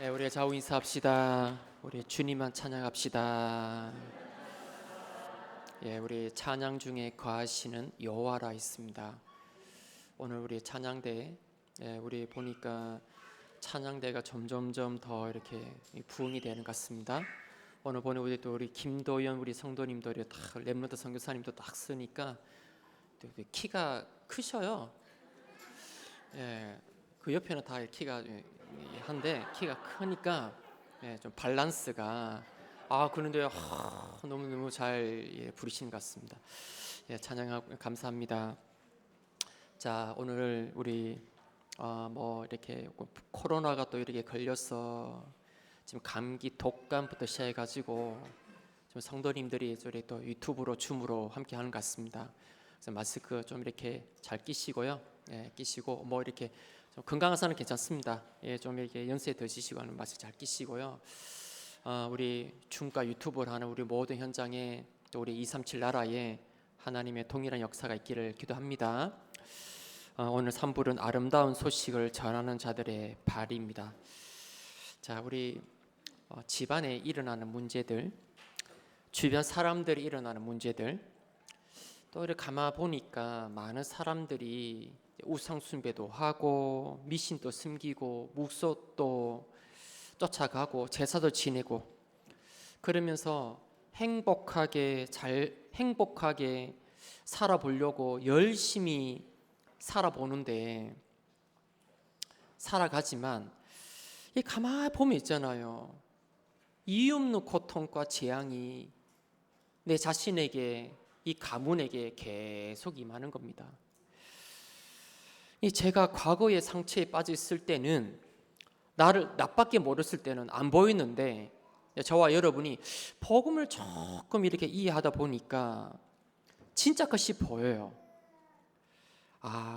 네, 우리 좌우 인사합시다. 우리 주님만 찬양합시다. 예, 우리 찬양 중에 거하시는 여호와라 있습니다. 오늘 우리 찬양대, 우리 보니까 찬양대가 점점점 더 이렇게 부흥이 되는 것 같습니다. 오늘 보니 우리 김도연 우리 성도님들이 다 렘넌트 선교사님도 딱 쓰니까 키가 크셔요. 예, 그 옆에는 다 키가 한데 키가 크니까 좀 밸런스가 그런데 너무 잘 부르시는 것 같습니다. 찬양하고 감사합니다. 자, 오늘 우리 이렇게 코로나가 또 이렇게 걸려서 지금 감기 독감부터 시작해가지고 좀 성도님들이 또 유튜브로 줌으로 함께 하는 것 같습니다. 그래서 마스크 좀 이렇게 잘 끼시고요. 끼시고 이렇게 좀 건강한 사람 괜찮습니다. 좀 이렇게 연세 드시고 하는 마스크 잘 끼시고요. 우리 중가 유튜브를 하는 우리 모든 현장에 또 우리 237 나라에 하나님의 동일한 역사가 있기를 기도합니다. 오늘 3부는 아름다운 소식을 전하는 자들의 발입니다. 자, 우리 집안에 일어나는 문제들, 주변 사람들이 일어나는 문제들, 또 이렇게 가만 보니까 많은 사람들이 우상 숭배도 하고 미신도 숨기고 묵소도 쫓아가고 제사도 지내고 그러면서 행복하게 살아보려고 열심히 살아보는데 살아가지만 이 가만 보면 있잖아요. 이유 없는 고통과 재앙이 내 자신에게 이 가문에게 계속 임하는 겁니다. 제가 과거의 상처에 빠져 있을 때는 나를 나밖에 모르실 때는 안 보이는데 저와 여러분이 복음을 조금 이렇게 이해하다 보니까 진짜 것이 보여요.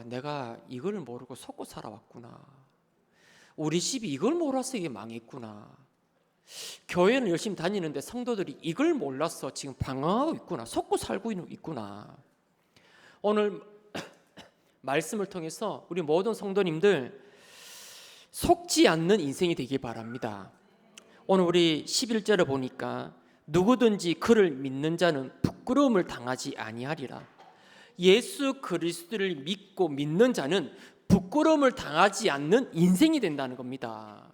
내가 이걸 모르고 속고 살아왔구나. 우리 집이 이걸 몰라서 이게 망했구나. 교회는 열심히 다니는데 성도들이 이걸 몰라서 지금 방황하고 있구나. 속고 살고 있구나. 오늘 말씀을 통해서 우리 모든 성도님들 속지 않는 인생이 되길 바랍니다. 오늘 우리 11절을 보니까 누구든지 그를 믿는 자는 부끄러움을 당하지 아니하리라. 예수 그리스도를 믿고 믿는 자는 부끄러움을 당하지 않는 인생이 된다는 겁니다.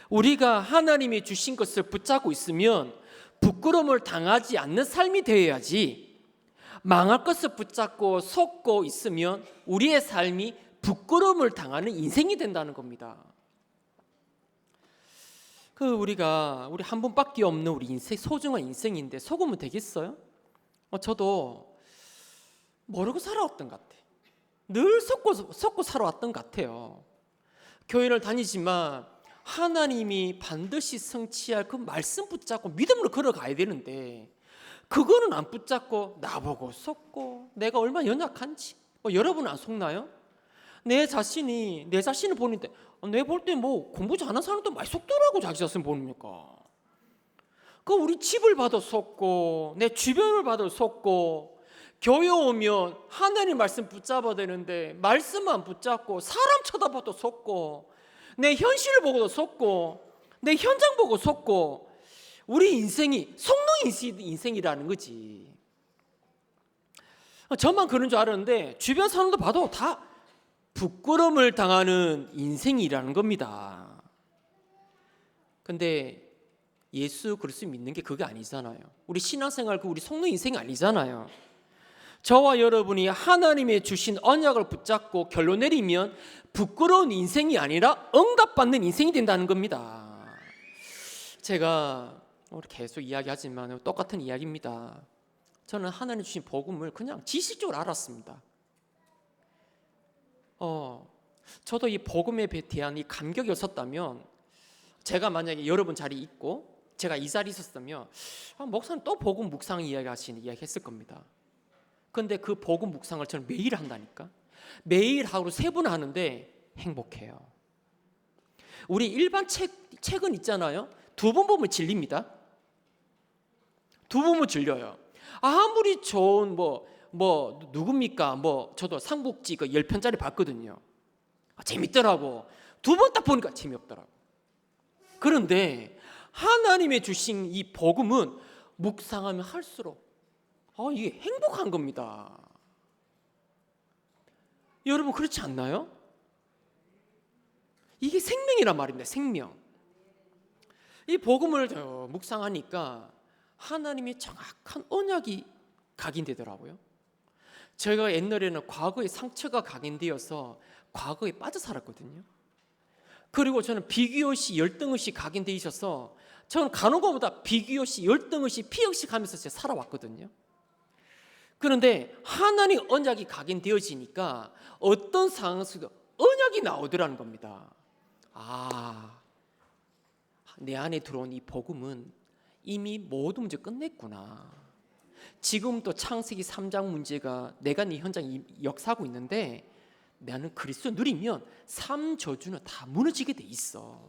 우리가 하나님이 주신 것을 붙잡고 있으면 부끄러움을 당하지 않는 삶이 되어야지, 망할 것을 붙잡고 속고 있으면 우리의 삶이 부끄러움을 당하는 인생이 된다는 겁니다. 우리 한 번밖에 없는 우리 인생, 소중한 인생인데 속으면 되겠어요? 저도 모르고 살아왔던 것 같아요. 늘 속고 살아왔던 것 같아요. 교회를 다니지만 하나님이 반드시 성취할 그 말씀 붙잡고 믿음으로 걸어가야 되는데 그거는 안 붙잡고 나보고 속고 내가 얼마나 연약한지 여러분은 안 속나요? 내 자신을 보는데 내 볼 때 공부 잘하는 사람도 많이 속더라고. 자기 자신 보니까 우리 집을 봐도 속고 내 주변을 봐도 속고 교회 오면 하나님 말씀 붙잡아야 되는데 말씀 안 붙잡고 사람 쳐다봐도 속고 내 현실을 보고도 속고 내 현장 보고 속고 우리 인생이 속는 인생이라는 거지. 저만 그런 줄 알았는데 주변 사람도 봐도 다 부끄러움을 당하는 인생이라는 겁니다. 근데 예수 그리스도 믿는 게 그게 아니잖아요. 우리 신앙생활 우리 속는 인생이 아니잖아요. 저와 여러분이 하나님의 주신 언약을 붙잡고 결론 내리면 부끄러운 인생이 아니라 응답받는 인생이 된다는 겁니다. 제가 계속 이야기하지만 똑같은 이야기입니다. 저는 하나님 주신 복음을 그냥 지식적으로 알았습니다. 저도 이 복음에 대한 이 감격이 없었다면, 제가 만약에 여러분 자리에 있고 제가 이 자리에 있었다면 목사님 또 복음 묵상 이야기 했을 겁니다. 근데 그 복음 묵상을 저는 매일 한다니까. 매일 하루 3번 하는데 행복해요. 우리 일반 책은 있잖아요. 2번 보면 질립니다. 2번 보면 질려요. 아무리 좋은 누굽니까? 저도 삼국지 10편짜리 봤거든요. 재밌더라고. 2번 딱 보니까 재미없더라고. 그런데 하나님의 주신 이 복음은 묵상하면 할수록 이게 행복한 겁니다. 여러분 그렇지 않나요? 이게 생명이란 말입니다. 생명. 이 복음을 묵상하니까 하나님의 정확한 언약이 각인되더라고요. 제가 옛날에는 과거의 상처가 각인되어서 과거에 빠져 살았거든요. 그리고 저는 비교시 열등의식 각인되어 있어서 저는 가는 것보다 비교시 열등의식 피의식 하면서 제가 살아왔거든요. 그런데 하나님 언약이 각인되어지니까 어떤 상황에서도 언약이 나오더라는 겁니다. 내 안에 들어온 이 복음은 이미 모든 문제 끝냈구나. 지금 또 창세기 3장 문제가 내가 네 현장 역사하고 있는데 나는 그리스도 누리면 3저주는 다 무너지게 돼 있어.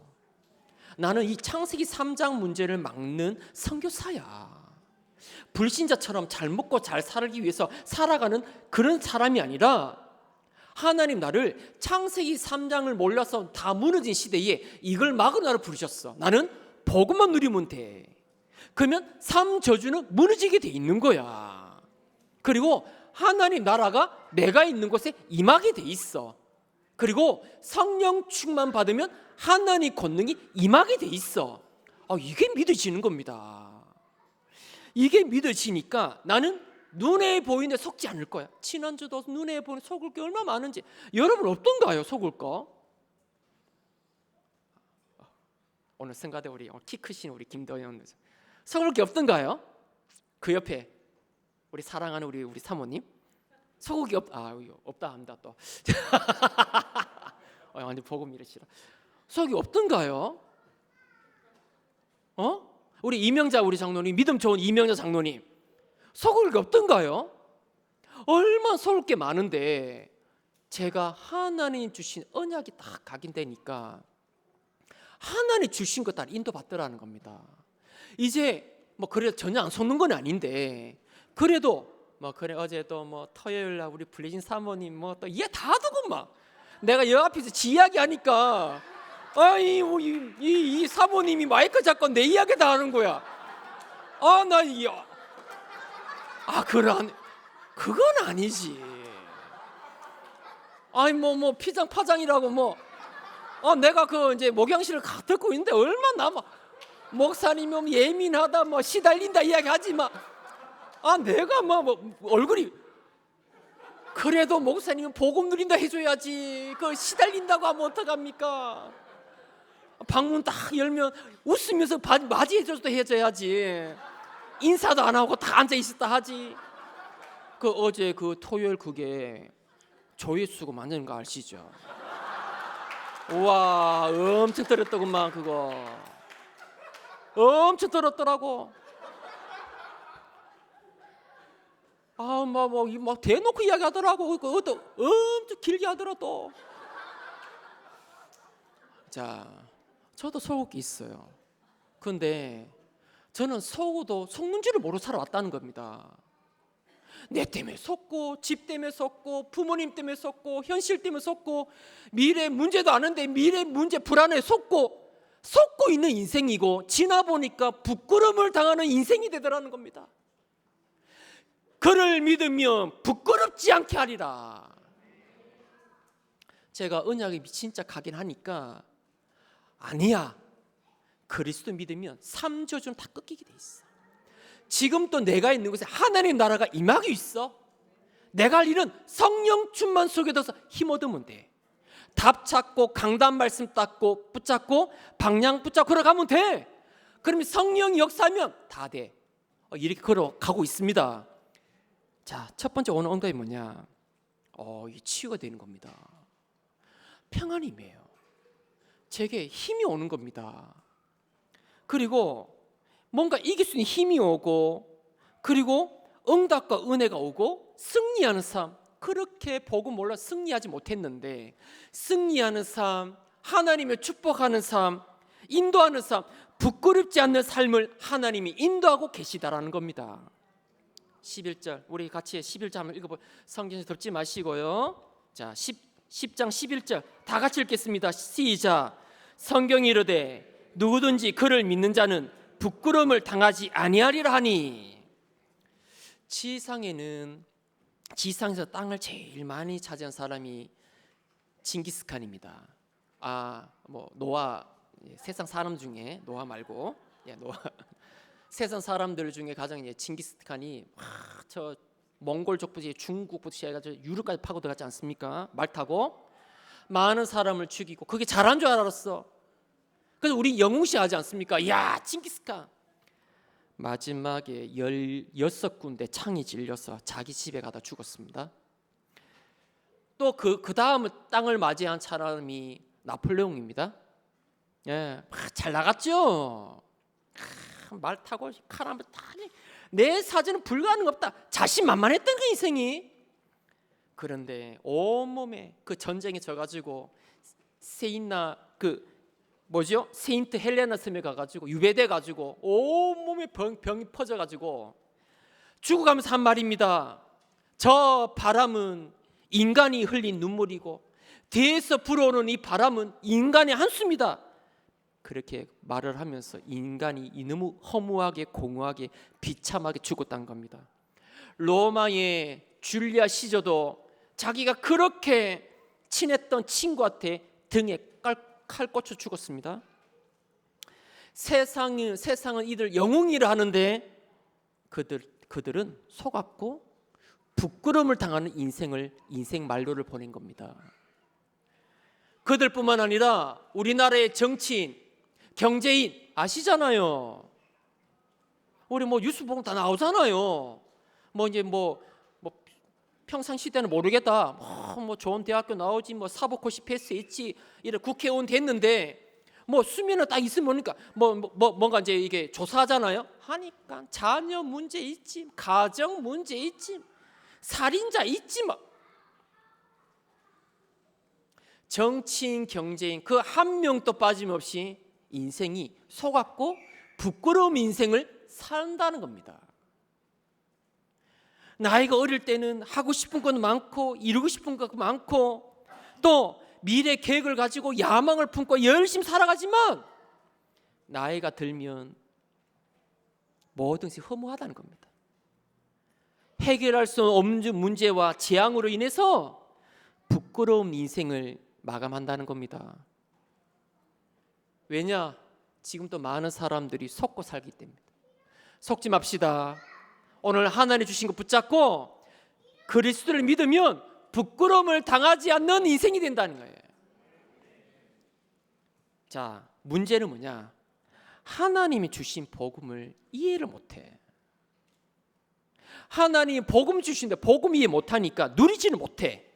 나는 이 창세기 3장 문제를 막는 선교사야. 불신자처럼 잘 먹고 잘 살기 위해서 살아가는 그런 사람이 아니라 하나님 나를 창세기 3장을 몰라서 다 무너진 시대에 이걸 막으러 나를 부르셨어. 나는 복음만 누리면 돼. 그러면 3저주는 무너지게 돼 있는 거야. 그리고 하나님 나라가 내가 있는 곳에 임하게 돼 있어. 그리고 성령 충만 받으면 하나님 권능이 임하게 돼 있어. 이게 믿어지는 겁니다. 이게 믿어지니까 나는 눈에 보이는데 속지 않을 거야. 지난주도 눈에 보이는 속을 게 얼마나 많은지. 여러분 어떤가요? 속을 거? 오늘 성가대 우리 키 크신 우리 김도현 속을 게 없던가요? 그 옆에 우리 사랑하는 우리 사모님 속을 게 없다 합니다 또. 완전 복음 이래 싫어. 속이 없던가요? 우리 이명자 우리 장로님, 믿음 좋은 이명자 장로님 속을 게 없던가요? 얼마나 속을 게 많은데 제가 하나님 주신 언약이 딱 각인되니까 하나님 주신 것 따라 인도받더라는 겁니다. 이제 그래 전혀 안 속는 건 아닌데 그래도 그래 어제도 토요일 날 우리 블리진 사모님 또 이해 다 두고 내가 여 앞에서 지 이야기 하니까 이 사모님이 마이크 잡고 내 이야기 다 하는 거야. 그건 아니지. 피장 파장이라고 내가 이제 목양실을 듣고 있는데 얼마나 목사님이 예민하다 시달린다 이야기하지 내가 얼굴이 그래도 목사님은 복음 누린다 해줘야지. 그 시달린다고 하면 어떡합니까? 방문 딱 열면 웃으면서 맞이해줘도 해줘야지. 인사도 안 하고 다 앉아 있었다 하지. 어제 토요일 그게 조회수가 만드는 거 아시죠? 우와 엄청 떨었더구만. 그거 엄청 떨었더라고. 대놓고 이야기하더라고. 엄청 길게 하더라 또. 자, 저도 속을 게 있어요. 근데 저는 속어도 속는 줄을 모르고 살아왔다는 겁니다. 내 때문에 속고, 집 때문에 속고, 부모님 때문에 속고, 현실 때문에 속고, 미래 문제도 아는데 미래 문제 불안에 속고 있는 인생이고, 지나보니까 부끄러움을 당하는 인생이 되더라는 겁니다. 그를 믿으면 부끄럽지 않게 하리라. 제가 언약이 진짜 가긴 하니까 아니야. 그리스도 믿으면 3저주는 다 꺾이게 돼 있어. 지금 또 내가 있는 곳에 하나님 나라가 임하고 있어. 내가 할 일은 성령 충만 속에 들어서 힘 얻으면 돼. 답 찾고 강단 말씀 붙잡고 방향 붙잡고 걸어가면 돼. 그러면 성령이 역사하면 다 돼. 이렇게 걸어가고 있습니다. 자, 첫 번째 오늘 언급이 뭐냐? 이 치유가 되는 겁니다. 평안이 임해요. 제게 힘이 오는 겁니다. 그리고 뭔가 이길 수 있는 힘이 오고, 그리고 응답과 은혜가 오고 승리하는 삶. 그렇게 복음 몰라 승리하지 못했는데 승리하는 삶, 하나님을 축복하는 삶, 인도하는 삶, 부끄럽지 않는 삶을 하나님이 인도하고 계시다라는 겁니다. 11절 우리 같이 11절 한번 읽어볼. 성경에서 덮지 마시고요. 자, 10장 11절 다 같이 읽겠습니다. 시작. 성경이 이르되 누구든지 그를 믿는 자는 부끄러움을 당하지 아니하리라 하니. 지상에서 땅을 제일 많이 차지한 사람이 징기스칸입니다. 노아, 세상 사람 중에 노아 말고 노아 세상 사람들 중에 가장 징기스칸이 저 몽골 족부지 중국부터 해가지고 유럽까지 파고 들어갔지 않습니까? 말 타고 많은 사람을 죽이고 그게 잘한 줄 알았어. 그래서 우리 영웅시하지 않습니까? 야, 징기스칸. 마지막에 16군데 창이 찔려서 자기 집에 가다 죽었습니다. 또 그 다음 땅을 맞이한 사람이 나폴레옹입니다. 잘 나갔죠. 말 타고 칼 한번 타니 내 사진은 불가능 없다. 자신만만했던 그 인생이. 그런데 온몸에 그 전쟁에 져가지고 세인트 헬레나 섬에 가가지고 유배돼 가지고 온몸에 병이 퍼져가지고 죽어가면서 한 말입니다. 저 바람은 인간이 흘린 눈물이고 뒤에서 불어오는 이 바람은 인간의 한숨이다. 그렇게 말을 하면서 인간이 너무 허무하게 공허하게 비참하게 죽었다는 겁니다. 로마의 줄리아 시저도 자기가 그렇게 친했던 친구한테 등에 칼 꽂혀 죽었습니다. 세상은 이들 영웅이라 하는데 그들은 속았고 부끄러움을 당하는 인생 말로를 보낸 겁니다. 그들뿐만 아니라 우리나라의 정치인, 경제인 아시잖아요. 우리 뉴스 보면 다 나오잖아요. 평상시대는 모르겠다. 좋은 대학교 나오지, 사법고시 패스했지, 이래 국회의원 됐는데 수면은 딱 있으면 모르니까 뭔가 이제 이게 조사하잖아요. 하니까 자녀 문제 있지, 가정 문제 있지, 살인자 있지 정치인, 경제인 그 한 명도 빠짐없이 인생이 속았고 부끄러운 인생을 산다는 겁니다. 나이가 어릴 때는 하고 싶은 건 많고 이루고 싶은 것 많고 또 미래 계획을 가지고 야망을 품고 열심히 살아가지만 나이가 들면 모든 것이 허무하다는 겁니다. 해결할 수 없는 문제와 재앙으로 인해서 부끄러운 인생을 마감한다는 겁니다. 왜냐? 지금도 많은 사람들이 속고 살기 때문입니다. 속지 맙시다. 오늘 하나님 주신 거 붙잡고 그리스도를 믿으면 부끄러움을 당하지 않는 인생이 된다는 거예요. 자, 문제는 뭐냐? 하나님이 주신 복음을 이해를 못해. 하나님이 복음 주신데 복음 이해 못하니까 누리지는 못해.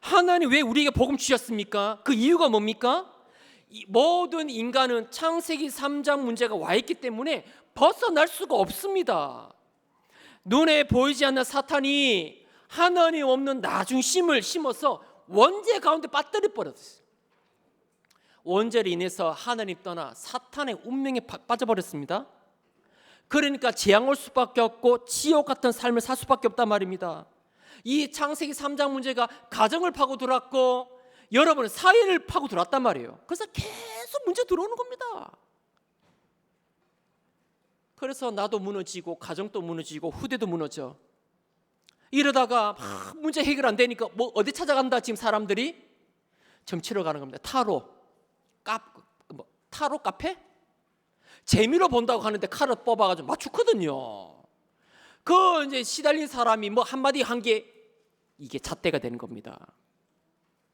하나님 왜 우리에게 복음 주셨습니까? 그 이유가 뭡니까? 모든 인간은 창세기 3장 문제가 와 있기 때문에 벗어날 수가 없습니다. 눈에 보이지 않는 사탄이 하나님 없는 나중심을 심어서 원죄 가운데 빠뜨려 버렸어요. 원죄로 인해서 하나님 떠나 사탄의 운명에 빠져버렸습니다. 그러니까 재앙 올 수밖에 없고 지옥 같은 삶을 살 수밖에 없단 말입니다. 이 창세기 3장 문제가 가정을 파고 들어왔고 여러분은 사회를 파고 들어왔단 말이에요. 그래서 계속 문제 들어오는 겁니다. 그래서 나도 무너지고 가정도 무너지고 후대도 무너져. 이러다가 문제 해결 안 되니까 어디 찾아간다 지금 사람들이? 점치러 가는 겁니다. 타로 카페? 재미로 본다고 하는데 칼을 뽑아가지고 맞추거든요. 그 이제 시달린 사람이 한마디 한 게 이게 잣대가 되는 겁니다.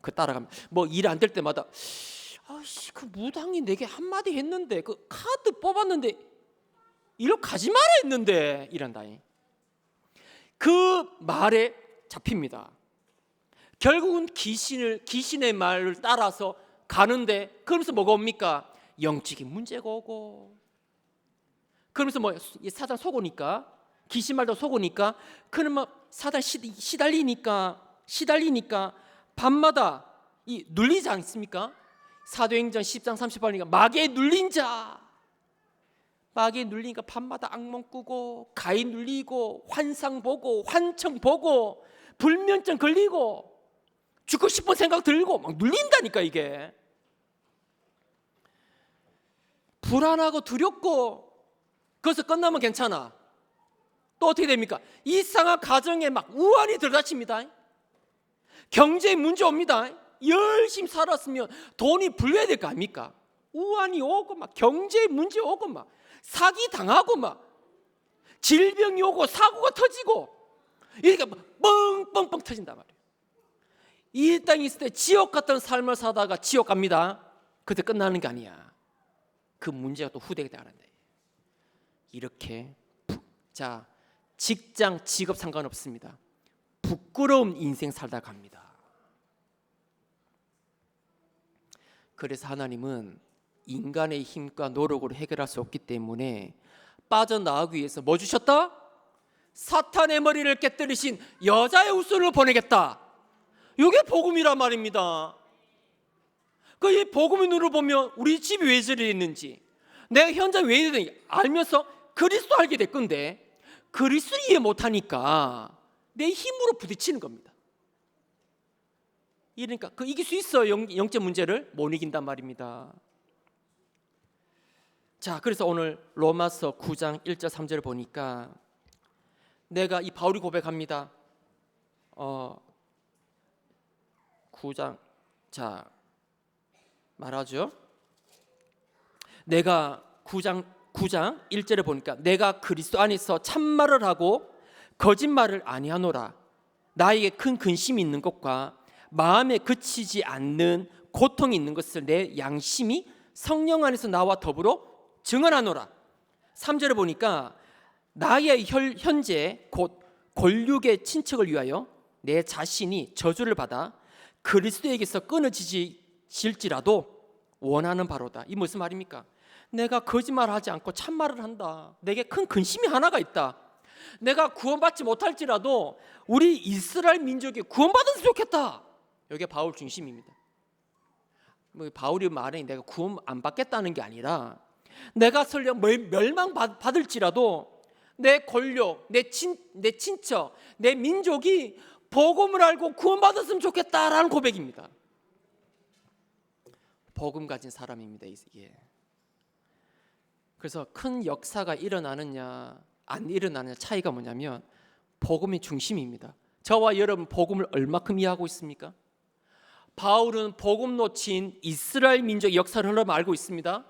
그 따라가면 일 안 될 때마다 아이씨 그 무당이 내게 한마디 했는데 그 카드 뽑았는데 이리로 가지 마라 했는데 이란다. 그 말에 잡힙니다. 결국은 귀신의 말을 따라서 가는데 그러면서 뭐가 옵니까? 영적인 문제가 오고 그러면서 사단 속으니까 귀신 말도 속으니까 그러면 사단 시달리니까 밤마다 눌리지 않습니까? 사도행전 10장 38절이니까 마귀에 눌린 자. 마귀에 눌리니까 밤마다 악몽 꾸고 가위 눌리고 환상 보고 환청 보고 불면증 걸리고 죽고 싶은 생각 들고 막 눌린다니까 이게. 불안하고 두렵고 그래서 끝나면 괜찮아. 또 어떻게 됩니까? 이상한 가정에 막 우환이 들어닥칩니다. 경제에 문제 옵니다. 열심히 살았으면 돈이 불려야 될 거 아닙니까? 우환이 오고 막 경제에 문제 오고 막 사기 당하고 막 질병이 오고 사고가 터지고 이렇게 뻥뻥뻥 터진단 말이에요. 이 땅에 있을 때 지옥 같은 삶을 사다가 지옥 갑니다. 그때 끝나는 게 아니야. 그 문제가 또 후대가 되는데 이렇게 자 직장 직업 상관없습니다. 부끄러운 인생 살다 갑니다. 그래서 하나님은 인간의 힘과 노력으로 해결할 수 없기 때문에 빠져나가기 위해서 뭐 주셨다? 사탄의 머리를 깨뜨리신 여자의 우순을 보내겠다. 이게 복음이란 말입니다. 이 복음의 눈으로 보면 우리 집이 왜 저리 있는지, 내가 현장 왜 이러는지 알면서 그리스도 알게 될 건데 그리스도 이해 못하니까 내 힘으로 부딪히는 겁니다. 이러니까 이길 수 있어요. 영적 문제를 못 이긴단 말입니다. 자, 그래서 오늘 로마서 9장 1절 3절을 보니까 내가 이 바울이 고백합니다. 9장 자 말하죠. 내가 9장 1절에 보니까 내가 그리스도 안에서 참말을 하고 거짓말을 아니하노라. 나에게 큰 근심이 있는 것과 마음에 그치지 않는 고통이 있는 것을 내 양심이 성령 안에서 나와 더불어 증언하노라. 3절에 보니까 나의 현재 곧 권력의 친척을 위하여 내 자신이 저주를 받아 그리스도에게서 끊어지질지라도 원하는 바로다. 이 무슨 말입니까? 내가 거짓말하지 않고 참말을 한다. 내게 큰 근심이 하나가 있다. 내가 구원받지 못할지라도 우리 이스라엘 민족이 구원받았으면 좋겠다. 이게 바울 중심입니다. 바울이 말해 내가 구원 안 받겠다는 게 아니라 내가 설령 멸망받을지라도 내 권력, 내 친척, 내 민족이 복음을 알고 구원받았으면 좋겠다라는 고백입니다. 복음 가진 사람입니다. 이게. 그래서 큰 역사가 일어나느냐 안 일어나느냐 차이가 뭐냐면 복음이 중심입니다. 저와 여러분 복음을 얼마큼 이해하고 있습니까? 바울은 복음 놓친 이스라엘 민족의 역사를 흘러 알고 있습니다.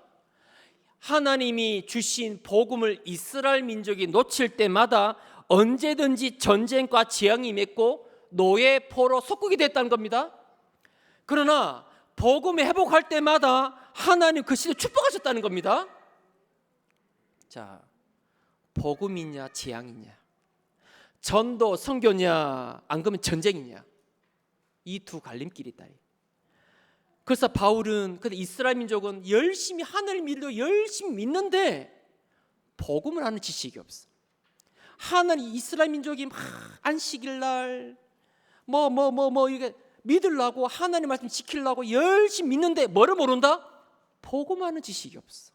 하나님이 주신 복음을 이스라엘 민족이 놓칠 때마다 언제든지 전쟁과 재앙이 맺고 노예 포로 속국이 됐다는 겁니다. 그러나 복음이 회복할 때마다 하나님 그 시대 축복하셨다는 겁니다. 자, 복음이냐 재앙이냐, 전도 선교냐 안 그러면 전쟁이냐, 이 두 갈림길이 있다. 그래서 바울은 이스라엘 민족은 열심히 하늘 믿고 열심히 믿는데 복음을 하는 지식이 없어. 하나님 이스라엘 민족이 막 안식일 날 이게 믿으려고 하나님 말씀 지키려고 열심히 믿는데 뭐를 모른다? 복음하는 지식이 없어.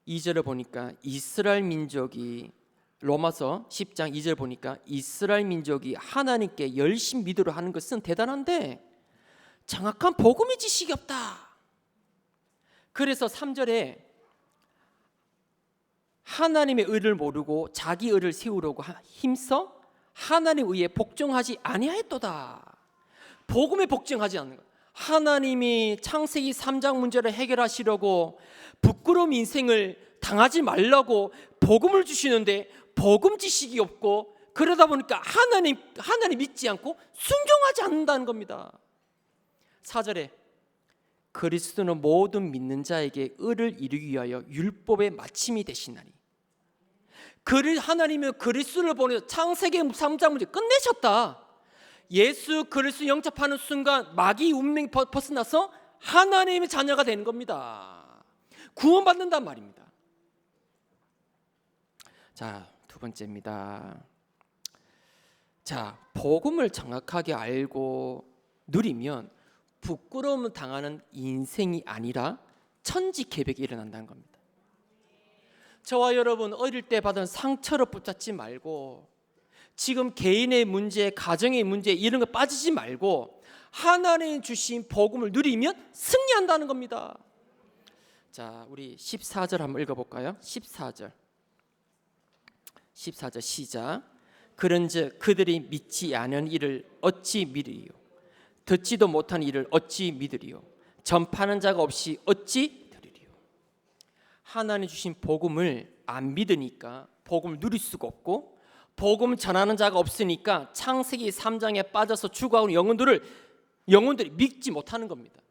2절을 보니까 이스라엘 민족이 로마서 10장 2절 보니까 이스라엘 민족이 하나님께 열심히 믿으려 하는 것은 대단한데 정확한 복음의 지식이 없다. 그래서 3절에 하나님의 의를 모르고 자기 의를 세우려고 힘써 하나님의 의에 복종하지 아니하였도다. 복음에 복종하지 않는 것. 하나님이 창세기 3장 문제를 해결하시려고 부끄러운 인생을 당하지 말라고 복음을 주시는데 복음 지식이 없고 그러다 보니까 하나님 믿지 않고 순종하지 않는다는 겁니다. 4절에 그리스도는 모든 믿는 자에게 의를 이루기 위하여 율법의 마침이 되시나니. 하나님은 그리스도를 보내서 창세기 3장 문제 끝내셨다. 예수 그리스도 영접하는 순간 마귀 운명이 벗어나서 하나님의 자녀가 되는 겁니다. 구원받는단 말입니다. 자, 두 번째입니다. 자, 복음을 정확하게 알고 누리면 부끄러움을 당하는 인생이 아니라 천지개벽이 일어난다는 겁니다. 저와 여러분 어릴 때 받은 상처를 붙잡지 말고 지금 개인의 문제, 가정의 문제 이런 거 빠지지 말고 하나님 주신 복음을 누리면 승리한다는 겁니다. 자, 우리 14절 한번 읽어볼까요? 14절 시작. 그런즉 그들이 믿지 않은 이를 어찌 믿으리요? 듣지도 못한 이를 어찌 믿으리요? 전파하는 자가 없이 어찌 들으리요? 하나님 주신 복음을 안 믿으니까 복음을 누릴 수가 없고, 복음 전하는 자가 없으니까 창세기 3장에 빠져서 죽어가는 영혼들이 믿지 못하는 겁니다.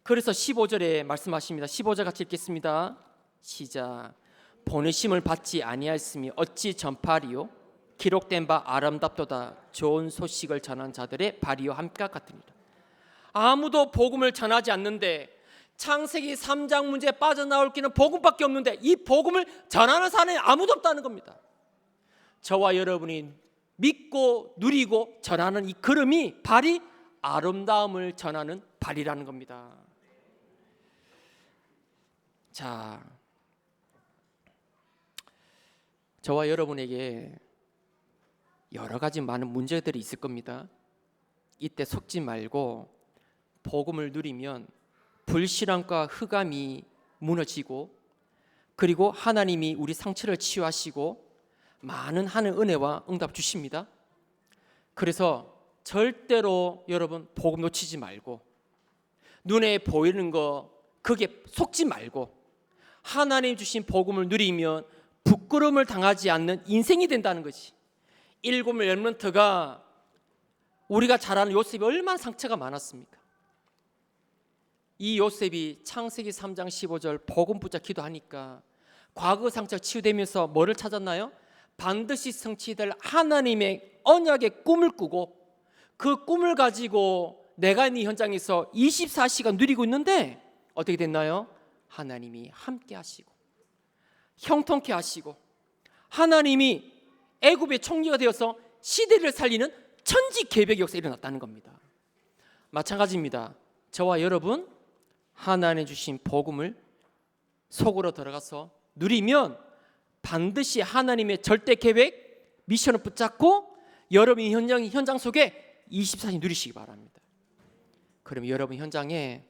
그래서 15절에 말씀하십니다. 15절 같이 읽겠습니다. 시작. 보내심을 받지 아니하였으니 어찌 전파하리요? 기록된 바 아름답도다. 좋은 소식을 전한 자들의 발이요 함과 같으니라. 아무도 복음을 전하지 않는데, 창세기 3장 문제에 빠져나올 길은 복음밖에 없는데 이 복음을 전하는 사람이 아무도 없다는 겁니다. 저와 여러분이 믿고 누리고 전하는 이 걸음이 발이 아름다움을 전하는 발이라는 겁니다. 자, 저와 여러분에게 여러 가지 많은 문제들이 있을 겁니다. 이때 속지 말고 복음을 누리면 불신앙과 흑암이 무너지고, 그리고 하나님이 우리 상처를 치유하시고 많은 하늘 은혜와 응답 주십니다. 그래서 절대로 여러분 복음 놓치지 말고, 눈에 보이는 거 그게 속지 말고 하나님 주신 복음을 누리면 부끄러움을 당하지 않는 인생이 된다는 것이. 일곱 렘넌트가 우리가 잘 아는 요셉이 얼마나 상처가 많았습니까? 이 요셉이 창세기 3장 15절 복음 붙잡 기도하니까 과거 상처가 치유되면서 뭐를 찾았나요? 반드시 성취될 하나님의 언약의 꿈을 꾸고, 그 꿈을 가지고 내가 있는 현장에서 24시간 누리고 있는데 어떻게 됐나요? 하나님이 함께 하시고 형통케 하시고, 하나님이 애굽의 총리가 되어서 시대를 살리는 천지 개벽의 역사가 일어났다는 겁니다. 마찬가지입니다. 저와 여러분 하나님 주신 복음을 속으로 들어가서 누리면 반드시 하나님의 절대 계획, 미션을 붙잡고 여러분이 현장 속에 24시간 누리시기 바랍니다. 그러면 여러분 현장에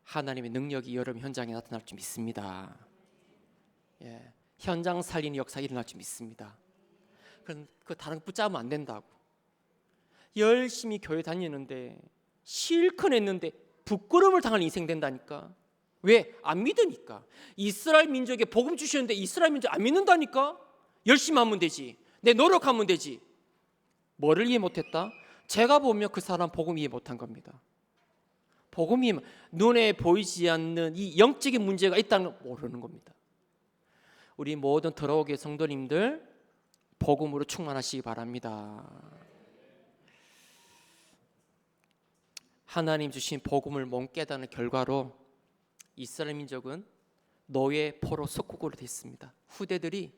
하나님의 능력이 여러분 현장에 나타날 줄 믿습니다. 예, 현장 살리는 역사가 일어날 줄 믿습니다. 그 다른 거 붙잡으면 안 된다고. 열심히 교회 다니는데 실컷 했는데 부끄러움을 당할 인생 된다니까. 왜? 안 믿으니까. 이스라엘 민족에 복음 주시는데 이스라엘 민족 안 믿는다니까. 열심히 하면 되지, 내 노력하면 되지. 뭐를 이해 못했다? 제가 보면 그 사람 복음 이해 못한 겁니다. 복음이 눈에 보이지 않는 이 영적인 문제가 있다는 걸 모르는 겁니다. 우리 모든 들어오게 성도님들 복음으로 충만하시기 바랍니다. 하나님 주신 복음을 못 깨닫는 결과로 이스라엘 민족은 노예 포로 속국으로 됐습니다. 후대들이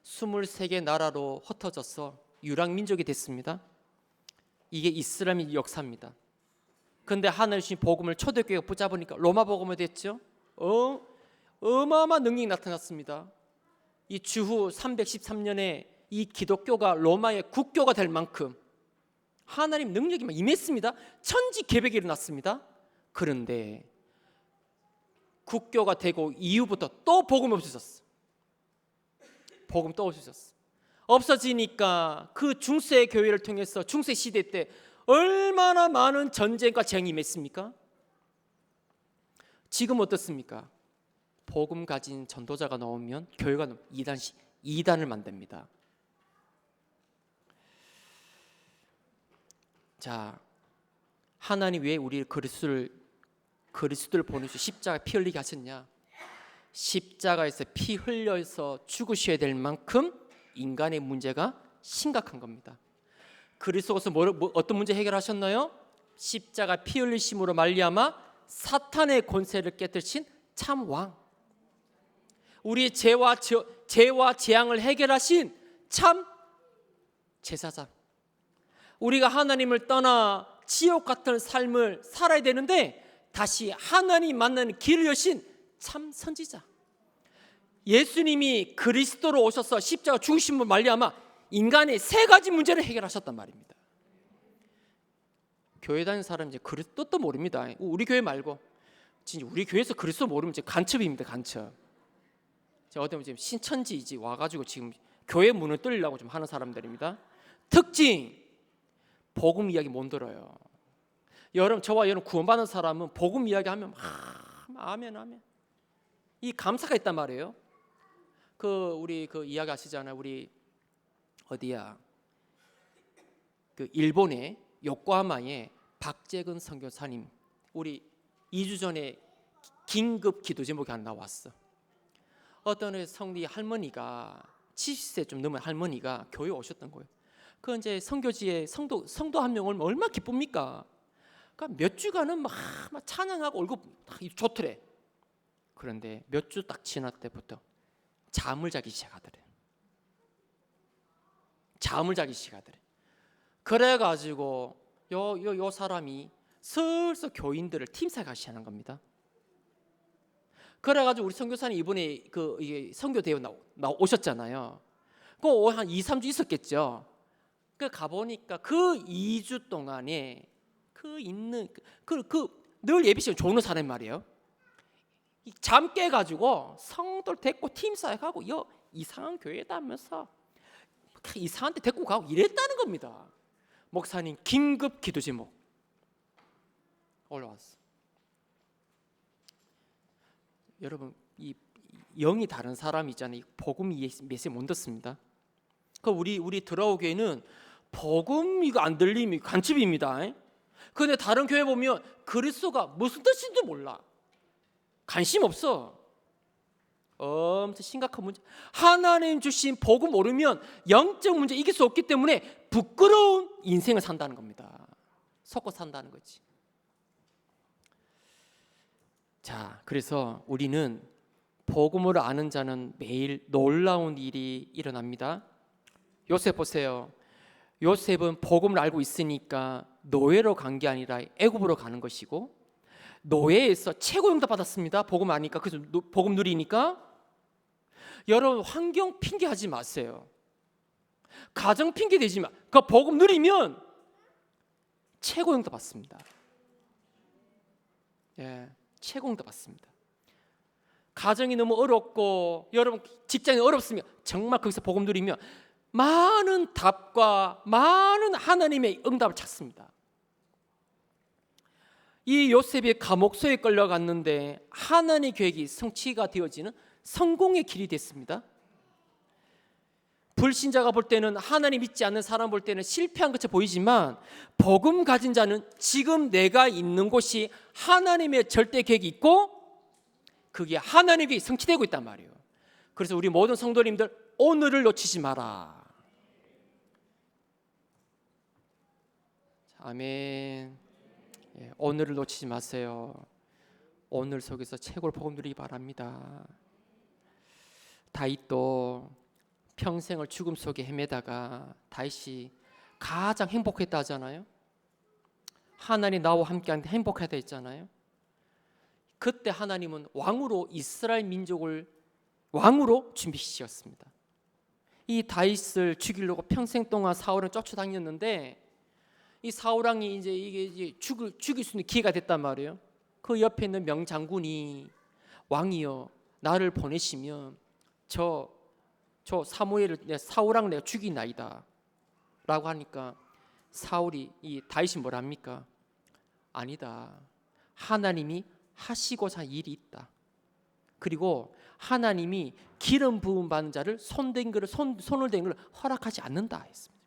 23개 나라로 흩어져서 유랑 민족이 됐습니다. 이게 이스라엘 역사입니다. 그런데 하나님 주신 복음을 초대교회가 붙잡으니까 로마 복음이 됐죠. 어마어마한 능력이 나타났습니다. 이 주후 313년에 이 기독교가 로마의 국교가 될 만큼 하나님 능력이 막 임했습니다. 천지 개벽이 일어났습니다. 그런데 국교가 되고 이후부터 또 복음이 없어졌어. 복음 또 없어졌어. 없어지니까 그 중세 교회를 통해서 중세 시대 때 얼마나 많은 전쟁과 재앙이 임했습니까? 지금 어떻습니까? 복음 가진 전도자가 나오면 교회가 이단을 만듭니다. 자, 하나님 왜 우리 그리스도를 보내셔 십자가에 피 흘리게 하셨냐? 십자가에서 피 흘려서 죽으셔야 될 만큼 인간의 문제가 심각한 겁니다. 그리스도께서 어떤 문제 해결하셨나요? 십자가 피 흘리심으로 말미암아 사탄의 권세를 깨뜨리신 참 왕, 우리의 죄와 재앙을 해결하신 참 제사장. 우리가 하나님을 떠나 지옥 같은 삶을 살아야 되는데 다시 하나님 만나는 길을 여신 참 선지자. 예수님이 그리스도로 오셔서 십자가 죽으심으로 말미암아 인간의 세 가지 문제를 해결하셨단 말입니다. 교회 다니는 사람 이제 그리스도도 모릅니다. 우리 교회 말고 진짜 우리 교회에서 그리스도 모르면 이제 간첩입니다. 간첩. 제가 어디 보면 지금 신천지 와가지고 지금 교회 문을 뚫으려고 좀 하는 사람들입니다. 특징 복음 이야기 못 들어요. 여러분 저와 여러분 구원받은 사람은 복음 이야기하면 아멘. 이 감사가 있단 말이에요. 우리 이야기 아시잖아요. 우리 어디야? 일본의 요코하마에 박재근 선교사님 우리 2주 전에 긴급 기도 제목이 하나 나왔어. 어떤 성리 할머니가 70세 좀 넘은 할머니가 교회 오셨던 거예요. 그 이제 선교지에 성도 한 명을 얼마나 기쁩니까? 그러니까 몇 주간은 막 찬양하고 얼굴 좋더래. 그런데 몇 주 딱 지날 때부터 잠을 자기 시작하더래. 그래가지고 요 사람이 슬슬 교인들을 팀사가 시작하는 겁니다. 그래가지고 우리 선교사님 이번에 이게 선교 대회 오셨잖아요. 한 2, 3주 있었겠죠. 가보니까 그 2주 동안에 늘 예배 시간 좋은 사람 말이에요. 잠 깨가지고 성도를 데리고 팀사역하고 이상한 교회다 하면서 이상한 데 데리고 가고 이랬다는 겁니다. 목사님 긴급 기도 제목 올라왔어. 여러분 이 영이 다른 사람 있잖아요. 복음 메시지 못 듣습니다. 우리 들어오기에는 복음 이거 안 들리면 간첩입니다. 그런데 다른 교회 보면 그리스도가 무슨 뜻인지 몰라. 관심 없어. 엄청 심각한 문제. 하나님 주신 복음 모르면 영적 문제 이길 수 없기 때문에 부끄러운 인생을 산다는 겁니다. 속고 산다는 거지. 자, 그래서 우리는 복음을 아는 자는 매일 놀라운 일이 일어납니다. 요셉 보세요. 요셉은 복음을 알고 있으니까 노예로 간 게 아니라 애굽으로 가는 것이고 노예에서 최고 응답 받았습니다. 복음 아니까 그래서 복음 누리니까. 여러분 환경 핑계하지 마세요. 가정 핑계 대지 마. 그 복음 누리면 최고 응답 받습니다. 최고 응답 받습니다. 가정이 너무 어렵고 여러분 직장이 어렵으면 정말 거기서 복음 누리면 많은 답과 많은 하나님의 응답을 찾습니다. 이 요셉이 감옥소에 끌려갔는데 하나님의 계획이 성취가 되어지는 성공의 길이 됐습니다. 불신자가 볼 때는 하나님 믿지 않는 사람 볼 때는 실패한 것처럼 보이지만 복음 가진 자는 지금 내가 있는 곳이 하나님의 절대 계획이 있고 그게 하나님의 계획이 성취되고 있단 말이에요. 그래서 우리 모든 성도님들 오늘을 놓치지 마라. 아멘. 오늘을 놓치지 마세요. 오늘 속에서 최고를 복음 누리기 바랍니다. 다윗도 평생을 죽음 속에 헤매다가 다윗이 가장 행복했다 하잖아요. 하나님 나와 함께하는데 행복하다 했잖아요. 그때 하나님은 왕으로 이스라엘 민족을 왕으로 준비시켰습니다. 이 다윗을 죽이려고 평생 동안 사울은 쫓아다녔는데 이 사울왕이 이제 죽일 수 있는 기회가 됐단 말이에요. 그 옆에 있는 명장군이 왕이여 나를 보내시면 저 사울왕을 내가 죽이나이다 라고 하니까 사울이 이 다윗이 뭐랍니까? 아니다. 하나님이 하시고자 할 일이 있다. 그리고 하나님이 기름 부음 받는 자를 손을 댄 것을 허락하지 않는다 했습니다.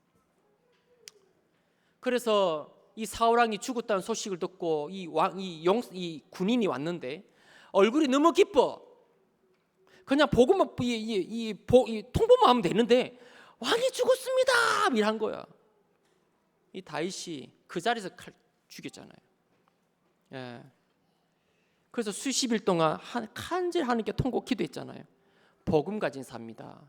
그래서 이 사울왕이 죽었다는 소식을 듣고 이 군인이 왔는데 얼굴이 너무 기뻐. 그냥 복음만 통보만 하면 되는데 왕이 죽었습니다 이런 거야. 이 다윗이 그 자리에서 죽였잖아요. 그래서 수십일 동안 간절히 하나님께 통곡 기도했잖아요. 복음 가진 사입니다.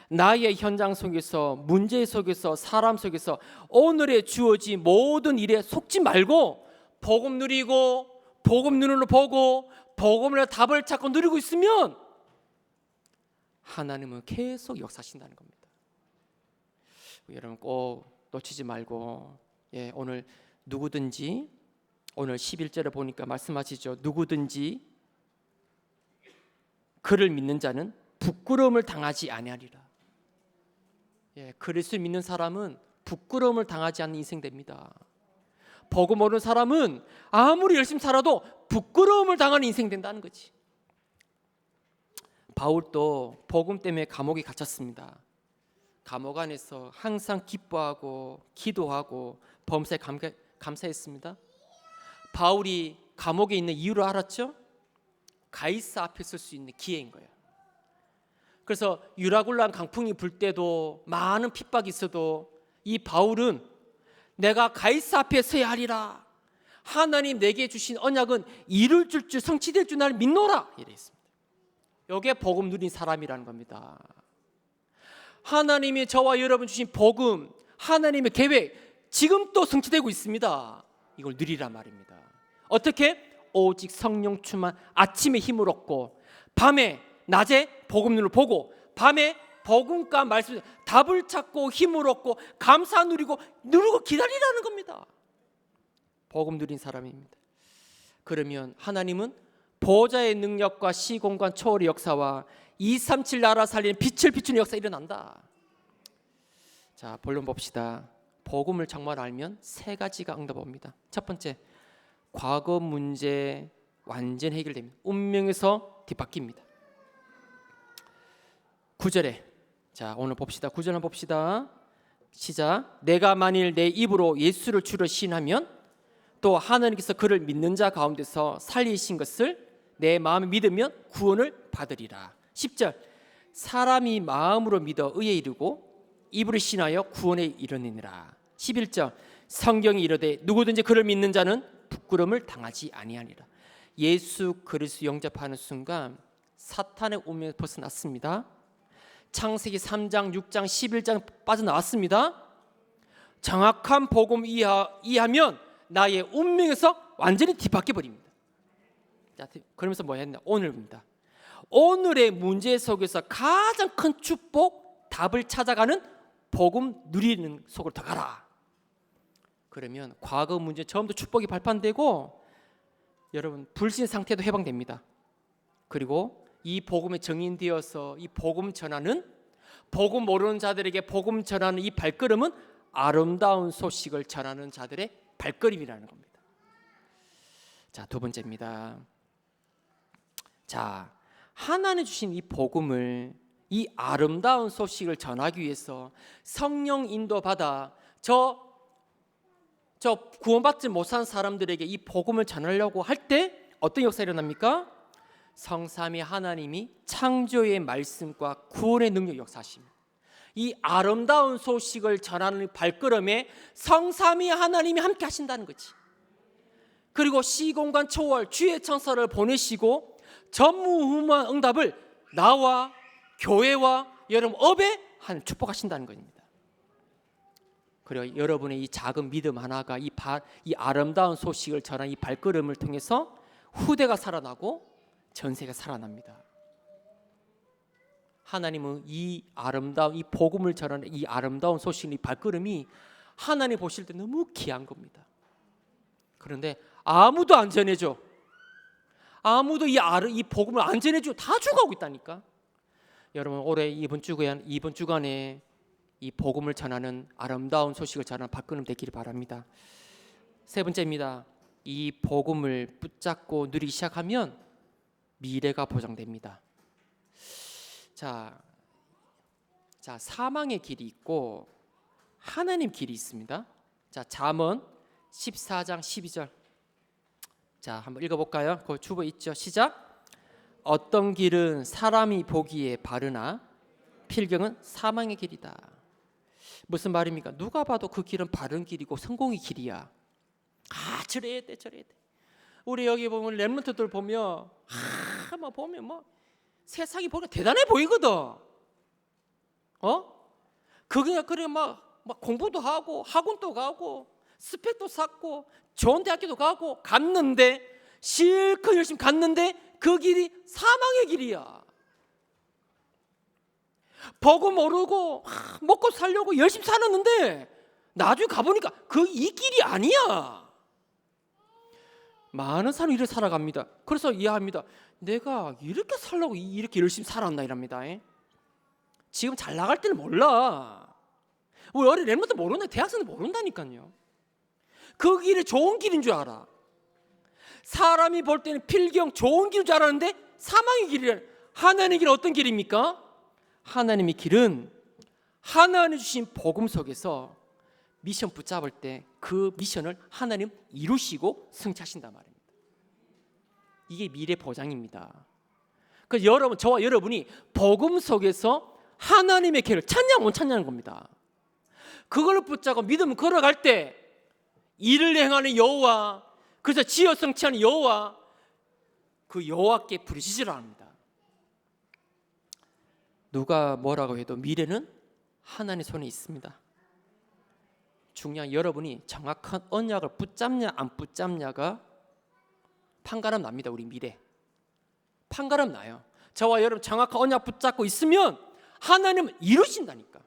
나의 현장 속에서 문제 속에서 사람 속에서 오늘에 주어진 모든 일에 속지 말고 복음 누리고 복음 눈으로 보고 복음으로 답을 찾고 누리고 있으면 하나님은 계속 역사하신다는 겁니다. 여러분 꼭 놓치지 말고, 오늘 누구든지, 오늘 11절에 보니까 말씀하시죠. 누구든지 그를 믿는 자는 부끄러움을 당하지 아니하리라. 그리스도 믿는 사람은 부끄러움을 당하지 않는 인생 됩니다. 복음 모르는 사람은 아무리 열심히 살아도 부끄러움을 당하는 인생 된다는 거지. 바울도 복음 때문에 감옥에 갇혔습니다. 감옥 안에서 항상 기뻐하고 기도하고 범사에 감사했습니다. 바울이 감옥에 있는 이유를 알았죠? 가이사 앞에 설 수 있는 기회인 거예요. 그래서 유라굴란 강풍이 불 때도 많은 핍박이 있어도 이 바울은 내가 가이사 앞에 서야 하리라. 하나님 내게 주신 언약은 이룰 줄 성취될 줄 나를 믿노라. 이래 있습니다. 이게 복음 누린 사람이라는 겁니다. 하나님이 저와 여러분 주신 복음, 하나님의 계획 지금 또 성취되고 있습니다. 이걸 누리란 말입니다. 어떻게? 오직 성령 충만, 아침에 힘을 얻고 밤에 낮에 복음 눈을 보고 밤에 복음과 말씀 답을 찾고 힘을 얻고 감사 누리고 기다리라는 겁니다. 복음 누린 사람입니다. 그러면 하나님은 보호자의 능력과 시공간 초월의 역사와 237 나라 살리는 빛을 비추는 역사 일어난다. 자, 본론 봅시다. 복음을 정말 알면 세 가지가 응답 옵니다. 첫 번째, 과거 문제 완전 해결됩니다. 운명에서 뒤바뀝니다. 9절에, 자 오늘 봅시다. 9절 한번 봅시다. 시작. 내가 만일 내 입으로 예수를 주로 시인하면 또 하나님께서 그를 믿는 자 가운데서 살리신 것을 내 마음에 믿으면 구원을 받으리라. 10절. 사람이 마음으로 믿어 의에 이르고 입으로 신하여 구원에 이르느니라. 11절. 성경이 이르되 누구든지 그를 믿는 자는 부끄러움을 당하지 아니하리라. 예수 그리스도 영접하는 순간 사탄의 운명에서 벗어났습니다. 창세기 3장, 6장, 11장 빠져나왔습니다. 정확한 복음 이해하면 나의 운명에서 완전히 뒤바뀌어 버립니다. 자, 그러면서 뭐 했나? 오늘입니다. 오늘의 문제 속에서 가장 큰 축복, 답을 찾아가는 복음 누리는 속으로 더 가라. 그러면 과거 문제 처음부터 축복이 발판되고 여러분 불신 상태도 해방됩니다. 그리고 이 복음에 정인되어서 이 복음 전하는, 복음 모르는 자들에게 복음 전하는 이 발걸음은 아름다운 소식을 전하는 자들의 발걸음이라는 겁니다. 자, 두 번째입니다. 자, 하나님 주신 이 복음을, 이 아름다운 소식을 전하기 위해서 성령 인도받아 저 구원받지 못한 사람들에게 이 복음을 전하려고 할 때 어떤 역사가 일어납니까? 성삼위 하나님이 창조의 말씀과 구원의 능력 역사하십니다. 이 아름다운 소식을 전하는 발걸음에 성삼위 하나님이 함께 하신다는 거지. 그리고 시공간 초월 주의 천사를 보내시고 전무후무한 응답을 나와 교회와 여러분 업에 한 축복하신다는 겁니다. 그리고 여러분의 이 작은 믿음 하나가 이 아름다운 소식을 전한 이 발걸음을 통해서 후대가 살아나고 전세가 살아납니다. 하나님은 이 아름다운 이 복음을 전하는 이 아름다운 소식, 이 발걸음이 하나님 보실 때 너무 귀한 겁니다. 그런데 아무도 안 전해줘. 아무도 이 복음을 안 전해줘. 다 죽어가고 있다니까. 여러분 올해 이번 주간에 이 복음을 전하는 아름다운 소식을 전하는 발걸음 되기를 바랍니다. 세 번째입니다. 이 복음을 붙잡고 누리기 시작하면 미래가 보장됩니다. 자, 사망의 길이 있고 하나님 길이 있습니다. 자, 잠언 14장 12절. 자, 한번 읽어볼까요? 그 주보 있죠. 시작. 어떤 길은 사람이 보기에 바르나 필경은 사망의 길이다. 무슨 말입니까? 누가 봐도 그 길은 바른 길이고 성공의 길이야. 저래야 돼. 우리 여기 보면 렘넌트들 보면 보면 세상이 보니까 대단해 보이거든. 그래 막 공부도 하고 학원도 가고 스펙도 쌓고 좋은 대학교도 가고 갔는데 실컷 열심히 갔는데 그 길이 사망의 길이야. 보고 모르고 먹고 살려고 열심히 살았는데 나중에 가보니까 이 길이 아니야. 많은 사람이 이렇게 살아갑니다. 그래서 이해합니다. 내가 이렇게 살려고 이렇게 열심히 살았나 이랍니다. 지금 잘 나갈 때는 몰라. 우리 어린 랩런트 모르는데 대학생도 모른다니까요. 그 길이 좋은 길인 줄 알아. 사람이 볼 때는 필경 좋은 길인 줄 알았는데 사망의 길이란, 하나님의 길은 어떤 길입니까? 하나님의 길은 하나님 주신 복음 속에서 미션 붙잡을 때 그 미션을 하나님 이루시고 성취하신단 말입니다. 이게 미래 보장입니다. 그래서 여러분, 저와 여러분이 복음 속에서 하나님의 길을 찾냐 못 찾냐는 겁니다. 그걸 붙잡고 믿음 걸어갈 때 일을 행하는 여호와, 그래서 지어 성취하는 여호와, 그 여호와께 부르시지를 합니다. 누가 뭐라고 해도 미래는 하나님의 손에 있습니다. 중요한 여러분이 정확한 언약을 붙잡냐 안 붙잡냐가 판가름 납니다. 우리 미래 판가름 나요. 저와 여러분 정확한 언약 붙잡고 있으면 하나님은 이루신다니까.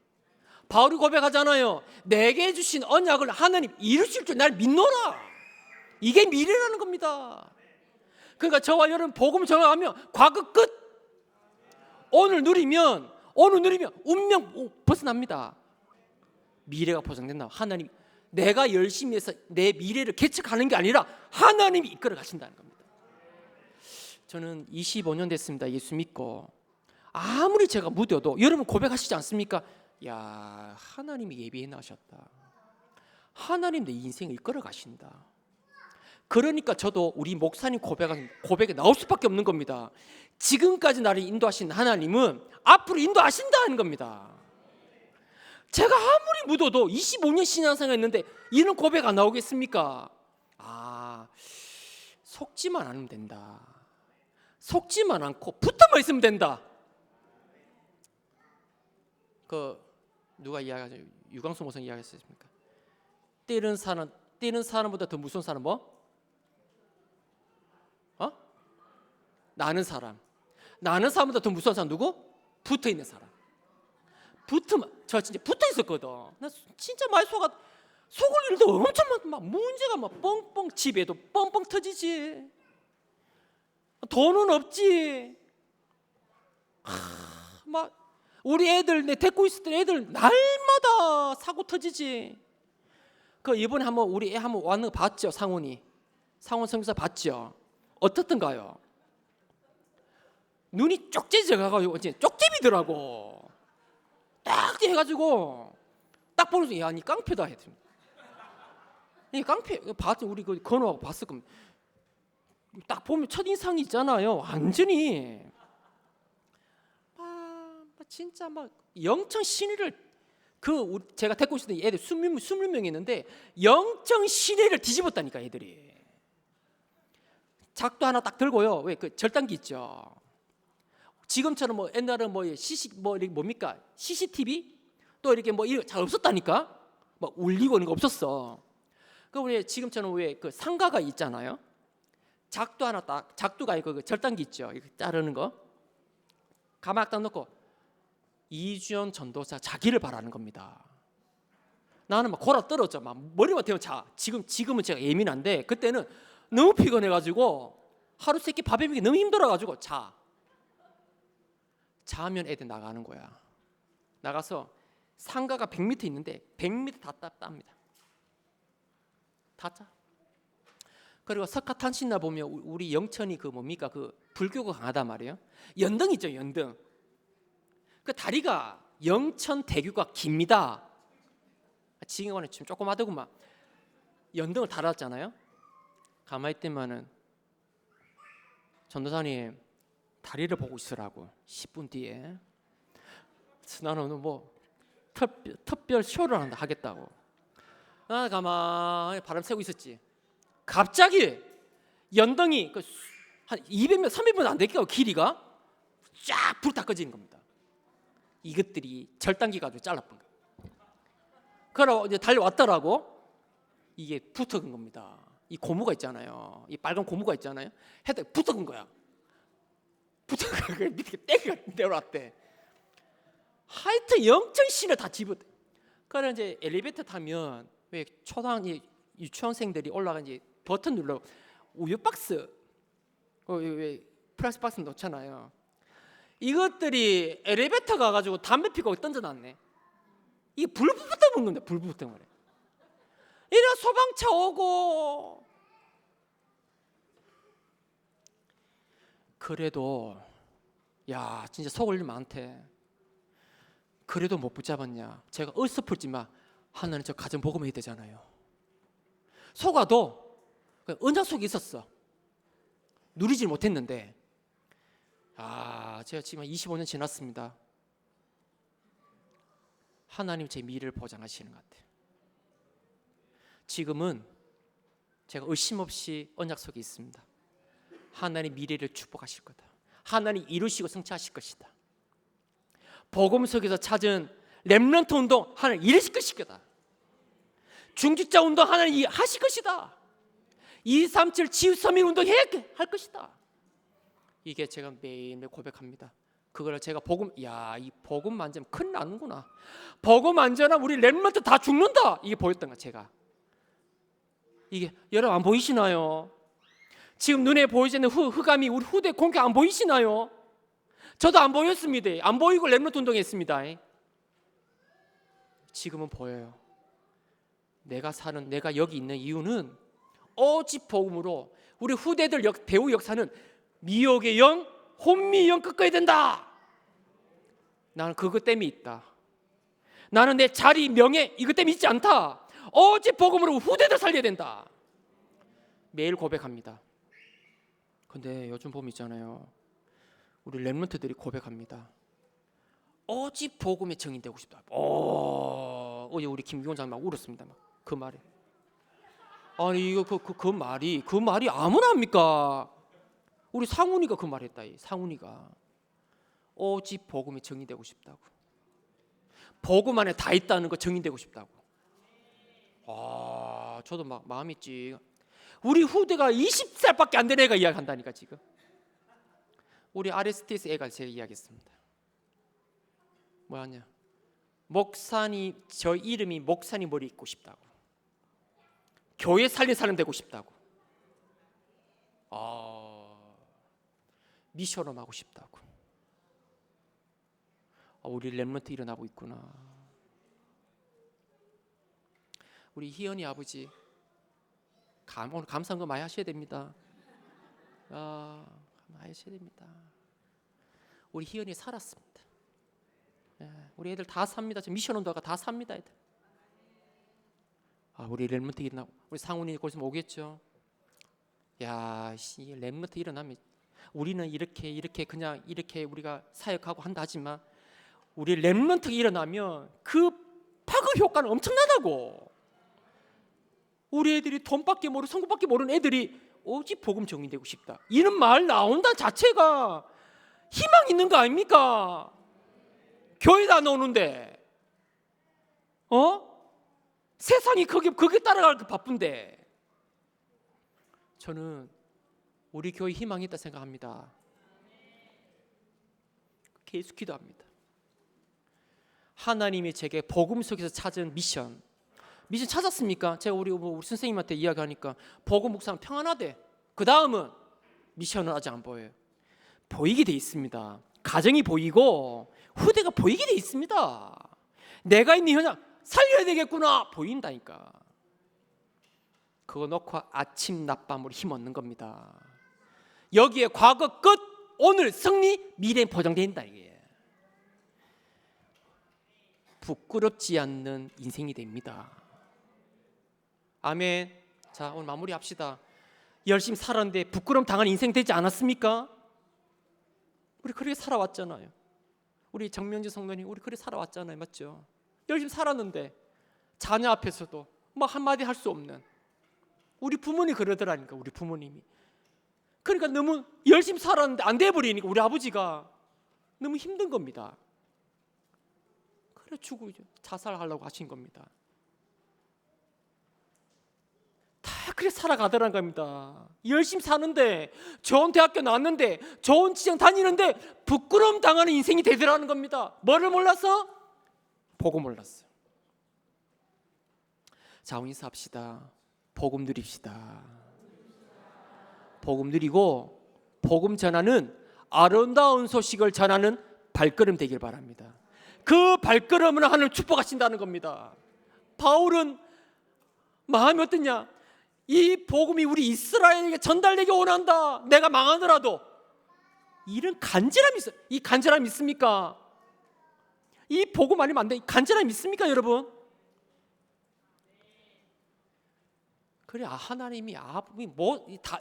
바울이 고백하잖아요. 내게 주신 언약을 하나님 이루실 줄 날 믿노라. 이게 미래라는 겁니다. 그러니까 저와 여러분 복음 정하면 과거 끝. 오늘 누리면 운명 벗어납니다. 미래가 보장된다. 하나님, 내가 열심히 해서 내 미래를 개척하는 게 아니라 하나님이 이끌어 가신다는 겁니다. 저는 25년 됐습니다. 예수 믿고. 아무리 제가 무뎌도 여러분 고백하시지 않습니까? 야, 하나님이 예비해 놔셨다. 하나님 내 인생을 이끌어 가신다. 그러니까 저도 우리 목사님 고백에 나올 수밖에 없는 겁니다. 지금까지 나를 인도하신 하나님은 앞으로 인도하신다는 겁니다. 제가 아무리 묻어도 25년 신앙생활 했는데 이런 고백 안 나오겠습니까? 속지만 않으면 된다. 속지만 않고 붙어만 있으면 된다. 누가 이야기하죠? 유광수 목사님 이야기했습니까? 때리는 사람보다 더 무서운 사람 뭐? 나는 사람보다 더 무서운 사람 누구? 붙어 있는 사람. 저 진짜 붙어 있었거든. 나 진짜 많이 속을 일도 엄청 막 문제가 막 뻥뻥, 집에도 뻥뻥 터지지. 돈은 없지. 막 우리 애들, 내 데리고 있었던 애들 날마다 사고 터지지. 이번에 우리 애 한번 왔는 거 봤죠? 상원 선교사 봤죠? 어떻던가요? 눈이 쪽제져가지고 쪽제비더라고. 딱 해가지고 딱 보는 순간, 야, 니 깡패다 했습니다. 이 깡패 봤죠? 우리 건호하고 봤을 겁니다. 딱 보면 첫 인상이 있잖아요. 완전히 진짜 막 영적 신의를 제가 데리고 있었던 애들 20명이 있는데 영적 신의를 뒤집었다니까. 애들이 작두 하나 딱 들고요. 왜 절단기 있죠. 지금처럼 옛날에 CCTV 또 이렇게 이거 잘 없었다니까. 막 울리고 이런 거 없었어. 우리 지금처럼 왜 상가가 있잖아요. 작두가 있고 절단기 있죠. 이렇게 자르는 거. 가mak 딱 넣고 이주연 전도사 자기를 바라는 겁니다. 나는 막 골아 떨어져. 막 머리만 대면 지금은 제가 예민한데 그때는 너무 피곤해가지고 하루 세끼 밥에 먹기 너무 힘들어가지고 자면 애들 나가는 거야. 나가서 상가가 100m 있는데 100m 다 땁니다. 다 짜. 그리고 석가탄신나 보면 우리 영천이 불교가 강하단 말이에요. 연등 있죠, 연등. 다리가 영천 대교가 깁니다. 지금은 지금 조그마하더구만. 연등을 달았잖아요. 가만히 있더만은 전도사님 다리를 보고 있으라고 10분 뒤에. 나는 특별 쇼를 하겠다고. 나 가만히 바람 쐬고 있었지. 갑자기 연등이 한 200m, 300m 안 되겠고 길이가 쫙 불이 다 꺼지는 겁니다. 이것들이 절단기 가지고 잘라본 거예요. 그러고 이제 달려왔더라고. 이게 붙어간 겁니다. 이 고무가 있잖아요. 이 빨간 고무가 있잖아요. 해도 붙어간 거야. 붙어간 거야. 밑에 떼가 내려왔대. 하여튼 영적 신을 다 집어대. 그래 이제 엘리베이터 타면 왜 유치원생들이 올라가 이제 버튼 눌러 우유 박스, 왜 플라스틱 박스 놓잖아요. 이것들이 엘리베이터 가가지고 담배 피고 던져놨네. 이게 불 붙어본 건데 불 붙은 거래. 이래 소방차 오고. 그래도 야 진짜 속을 일 많대. 그래도 못 붙잡았냐? 제가 어설프지만 하나는 저 가정 복음해야 되잖아요. 속아도 언약 속에 있었어. 누리질 못했는데 제가 지금 25년 지났습니다. 하나님 제 미래를 보장하시는 것 같아요. 지금은 제가 의심 없이 언약 속에 있습니다. 하나님 미래를 축복하실 거다. 하나님 이루시고 성취하실 것이다. 복음 속에서 찾은 렘넌트 운동 하나님 이루실 것이다. 중직자 운동 하나님 하실 것이다. 237 치유서민 운동 할 것이다. 이게 제가 매일매일 고백합니다. 그걸 제가 이 복음 만지면 큰일 나는구나. 복음 만지면 우리 렘넌트 다 죽는다. 이게 보였던 거 제가. 이게 여러분 안 보이시나요? 지금 눈에 보이지 않는 흑암이 우리 후대 공격 안 보이시나요? 저도 안 보였습니다. 안 보이고 렘넌트 운동했습니다. 지금은 보여요. 내가 여기 있는 이유는 오직 복음으로 우리 후대들 배우 역사는 미혹의 영, 혼미의 영 꺾어야 된다. 나는 그것 때문에 있다. 나는 내 자리, 명예 이것 때문에 있지 않다. 오직 복음으로 후대들 살려야 된다. 매일 고백합니다. 근데 요즘 보면 있잖아요. 우리 렘넌트들이 고백합니다. 오직 복음의 증인되고 싶다. 어제 우리 김기원 장님 막 울었습니다. 그 말에. 아니 이거 그 말이 아무나 합니까? 우리 상훈이가 그 말했다. 상훈이가 오직 복음의 증인되고 싶다고. 복음 안에 다 있다는 거 증인되고 싶다고. 저도 막 마음이 찌. 우리 후대가 20살밖에 안 된 애가 이야기한다니까 지금. 우리 아레스티스 애가 제가 이야기했습니다. 뭐하냐? 목사님 저 이름이 목사님 머리 있고 싶다고. 교회 살린 사람 되고 싶다고. 미션홈 하고 싶다고. 우리 렘넌트 일어나고 있구나. 우리 희연이 아버지 오늘 감사한 거 많이 하셔야 됩니다. 많이 하셔야 됩니다. 우리 희연이 살았습니다. 우리 애들 다 삽니다. 미션홈도가 다 삽니다. 애들. 우리 렘넌트 일어나. 우리 상훈이 곧 있으면 오겠죠. 이 렘넌트 일어나면 우리는 이렇게 그냥 이렇게 우리가 사역하고 한다 하지만 우리 렘넌트가 일어나면 그 파급 효과는 엄청나다고. 우리 애들이 돈밖에 모르고 성공밖에 모르는 애들이 오직 복음 정리되고 싶다. 이런 말 나온다 자체가 희망 있는 거 아닙니까? 교회도 안 오는데, 세상이 거기 따라가기 바쁜데. 저는 우리 교회 희망이 있다 생각합니다. 계속 기도합니다. 하나님이 제게 복음 속에서 찾은 미션 찾았습니까? 제가 우리 선생님한테 이야기하니까 복음 목사는 평안하대. 그 다음은 미션은 아직 안 보여요. 보이게 돼 있습니다. 가정이 보이고 후대가 보이게 돼 있습니다. 내가 있는 현장 살려야 되겠구나 보인다니까. 그거 놓고 아침 낮밤으로 힘없는 겁니다. 여기에 과거 끝, 오늘 승리, 미래 보장된다 이게. 부끄럽지 않는 인생이 됩니다. 아멘. 자, 오늘 마무리합시다. 열심히 살았는데 부끄러움 당한 인생 되지 않았습니까? 우리 그렇게 살아왔잖아요. 우리 정명주 성도님 우리 그렇게 살아왔잖아요. 맞죠? 열심히 살았는데 자녀 앞에서도 뭐 한마디 할 수 없는 우리 부모님이 그러더라니까. 우리 부모님이. 그러니까 너무 열심히 살았는데 안 돼버리니까 우리 아버지가 너무 힘든 겁니다. 그래 자살하려고 하신 겁니다. 다 그래 그렇게 살아가더란 겁니다. 열심히 사는데, 좋은 대학교 나왔는데, 좋은 직장 다니는데 부끄러움 당하는 인생이 되더라는 겁니다. 뭐를 몰라서? 복음 몰랐어요. 자, 인사합시다. 복음 누립시다. 복음 누리고 복음 전하는 아름다운 소식을 전하는 발걸음 되길 바랍니다. 그 발걸음은 하나님 축복하신다는 겁니다. 바울은 마음이 어떠냐? 이 복음이 우리 이스라엘에게 전달되기 원한다. 내가 망하더라도. 이런 간절함이 있어요. 이 간절함이 있습니까? 이 복음 아니면 안 돼. 간절함이 있습니까, 여러분? 그래, 하나님이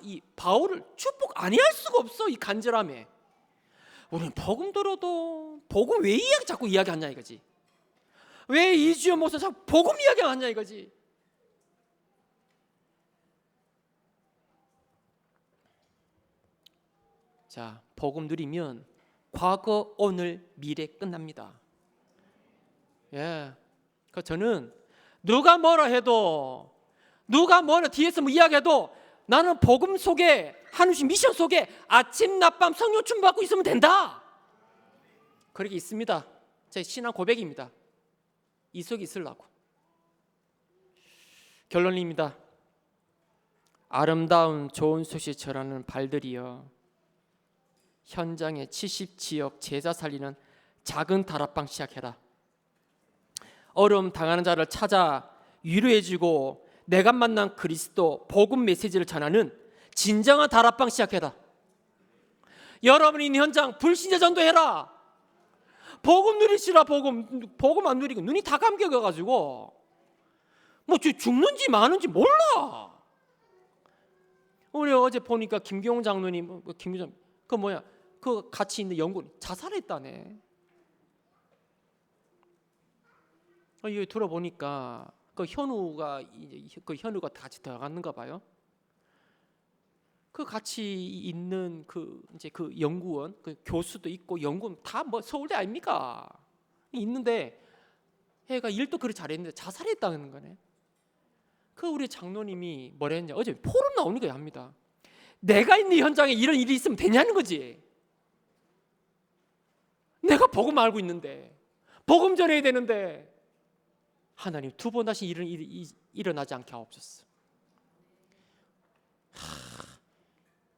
이 바울을 축복 아니할 수가 없어. 이 간절함에. 우리는 복음 들어도 복음 왜 자꾸 이야기하냐 이거지. 왜 이주여 목사 자꾸 복음 이야기하냐 이거지. 자, 복음 누리면 과거, 오늘, 미래 끝납니다. 예, 그 저는 누가 뭐라 해도, 누가 뭐라 뒤에서 뭐 이야기해도 나는 복음 속에, 하나님 미션 속에 아침 낮밤 성령 충만 받고 있으면 된다. 그렇게 있습니다. 제 신앙 고백입니다. 이 속에 있으려고. 결론입니다. 아름다운 좋은 소식 전하는 발들이여, 현장의 70지역 제자 살리는 작은 다락방 시작해라. 어려움 당하는 자를 찾아 위로해주고 내가 만난 그리스도 복음 메시지를 전하는 진정한 다락방 시작해라. 여러분이 있는 현장 불신자 전도해라. 복음 누리시라. 복음 안 누리고 눈이 다 감겨가지고 뭐 죽는지 마는지 몰라. 우리 어제 보니까 김경훈 장로님, 그 같이 있는 연구원 자살했다네. 이거 들어보니까 그 현우가 같이 들어갔는가 봐요. 그 같이 있는 그 연구원, 그 교수도 있고 연구원 다 뭐 서울대 아닙니까? 있는데 애가 일도 그렇게 잘했는데 자살했다는 거네. 그 우리 장로님이 뭐라 했냐, 어제 포럼 나오니까 합니다. 내가 있는 현장에 이런 일이 있으면 되냐는 거지. 내가 복음 알고 있는데, 복음 전해야 되는데 하나님 두 번 다시 이런 일이 일어나지 않게 하옵소서.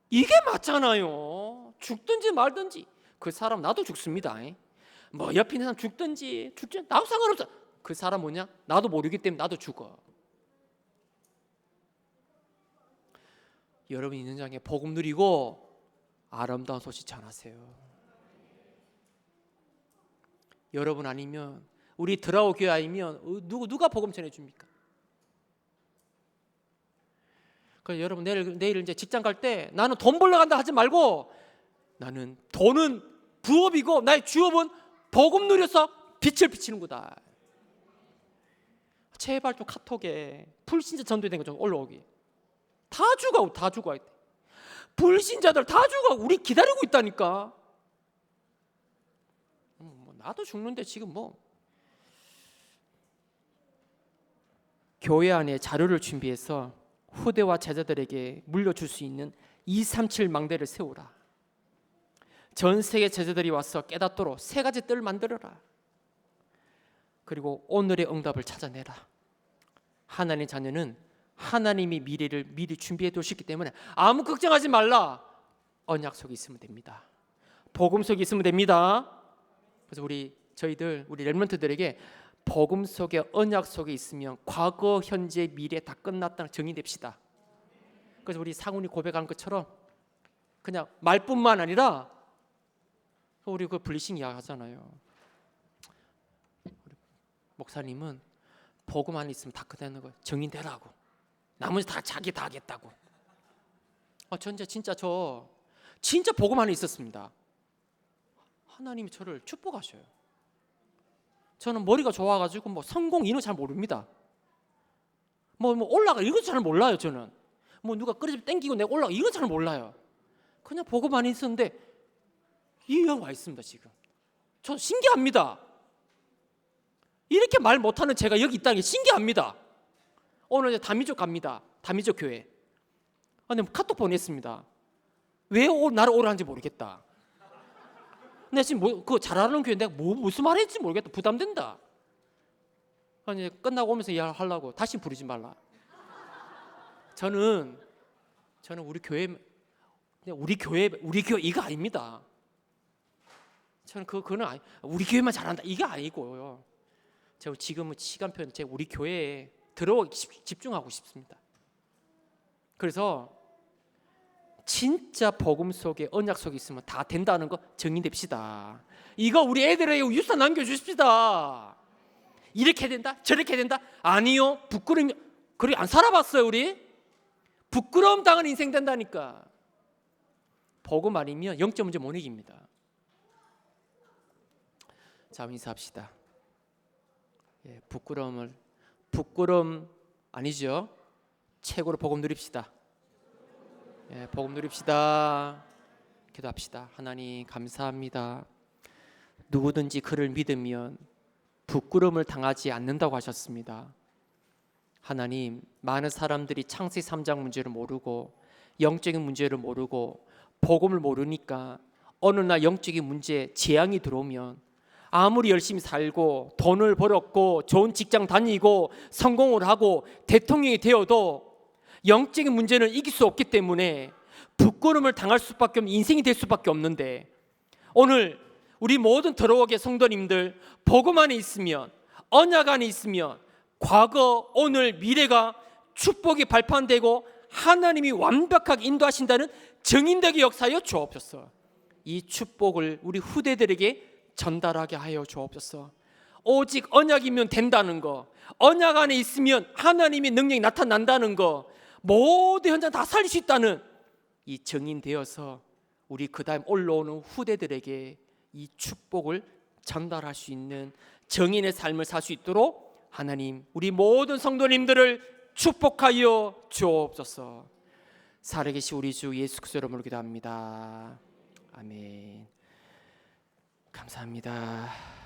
이게 맞잖아요. 죽든지 말든지. 그 사람 나도 죽습니다. 뭐 옆에 있는 사람 죽든지 나도 상관없어. 그 사람 뭐냐? 나도 모르기 때문에 나도 죽어. 여러분 있는 장에 복음 누리고 아름다운 소식 전하세요. 여러분 아니면 우리 드라우 교회 아니면 누가 복음 전해줍니까? 그래서 여러분 내일 이제 직장 갈 때 나는 돈 벌러 간다 하지 말고, 나는 돈은 부업이고 나의 주업은 복음 누려서 빛을 비치는 거다. 제발 좀 카톡에 불신자 전도된 거 좀 올라오기. 다 죽어. 불신자들 다 죽어. 우리 기다리고 있다니까. 나도 죽는데 지금 뭐. 교회 안에 자료를 준비해서 후대와 제자들에게 물려줄 수 있는 237 망대를 세우라. 전 세계 제자들이 와서 깨닫도록 3가지 뜰을 만들어라. 그리고 오늘의 응답을 찾아내라. 하나님의 자녀는 하나님이 미래를 미리 준비해 두셨기 때문에 아무 걱정하지 말라. 언약 속에 있으면 됩니다. 복음 속에 있으면 됩니다. 그래서 우리 렘넌트들에게 복음 속에, 언약 속에 있으면 과거, 현재, 미래 다 끝났다는 정의됩시다. 그래서 우리 상훈이 고백한 것처럼 그냥 말뿐만 아니라, 우리 그 블리싱 이야기 하잖아요. 목사님은 복음 안에 있으면 다 끝나는 거예요. 정의되라고. 나머지 다 자기 다 하겠다고. 저 진짜 복음 안에 있었습니다. 하나님이 저를 축복하셔요. 저는 머리가 좋아가지고 뭐 성공 이런 잘 모릅니다. 뭐 올라가 이건 잘 몰라요. 저는 뭐 누가 끌어집 땡기고 내가 올라가 이건 잘 몰라요. 그냥 복음 안에 있었는데 이 여기 와 있습니다. 지금 저 신기합니다. 이렇게 말 못하는 제가 여기 있다는 게 신기합니다. 오늘 이제 다미족 갑니다. 다미족 교회. 근데 카톡 보냈습니다. 왜 나를 오라는지 모르겠다. 근데 지금 그거 잘하는 교회 내가 무슨 말 했지 모르겠다. 부담된다. 아니 끝나고 오면서 이야기하려고 다시 부르지 말라. 저는 우리 교회 이거 아닙니다. 저는 그거는 우리 교회만 잘한다 이게 아니고요. 제가 지금은 시간표는 제가 우리 교회에 집중하고 싶습니다. 그래서 진짜 복음 속에 언약 속에 있으면 다 된다는 거 정의됩시다. 이거 우리 애들에게 유산 남겨주십시다. 이렇게 된다 저렇게 된다 아니요. 부끄러움 그렇게 안 살아봤어요. 우리 부끄러움 당한 인생 된다니까. 복음 아니면 영적 문제 못 이깁니다. 자, 인사합시다. 예, 부끄러움 아니죠. 최고로 복음 누립시다. 예, 복음 누립시다. 기도합시다. 하나님 감사합니다. 누구든지 그를 믿으면 부끄러움을 당하지 않는다고 하셨습니다. 하나님, 많은 사람들이 창세기 3장 문제를 모르고 영적인 문제를 모르고 복음을 모르니까 어느 날 영적인 문제 재앙이 들어오면 아무리 열심히 살고 돈을 벌었고 좋은 직장 다니고 성공을 하고 대통령이 되어도 영적인 문제는 이길 수 없기 때문에 부끄러움을 당할 수밖에 없는 인생이 될 수밖에 없는데, 오늘 우리 모든 더러워계 성도님들 복음 안에 있으면, 언약 안에 있으면 과거, 오늘, 미래가 축복이 발판되고 하나님이 완벽하게 인도하신다는 증인되게 역사하여 주옵소서. 이 축복을 우리 후대들에게 전달하게 하여 주옵소서. 오직 언약이면 된다는 거, 언약 안에 있으면 하나님의 능력이 나타난다는 거, 모든 현장 다 살릴 수 있다는 이 증인되어서 우리 그 다음 올라오는 후대들에게 이 축복을 전달할 수 있는 증인의 삶을 살 수 있도록 하나님 우리 모든 성도님들을 축복하여 주옵소서. 살아계신 우리 주 예수 그리스도 이름으로 기도합니다. 아멘. 감사합니다.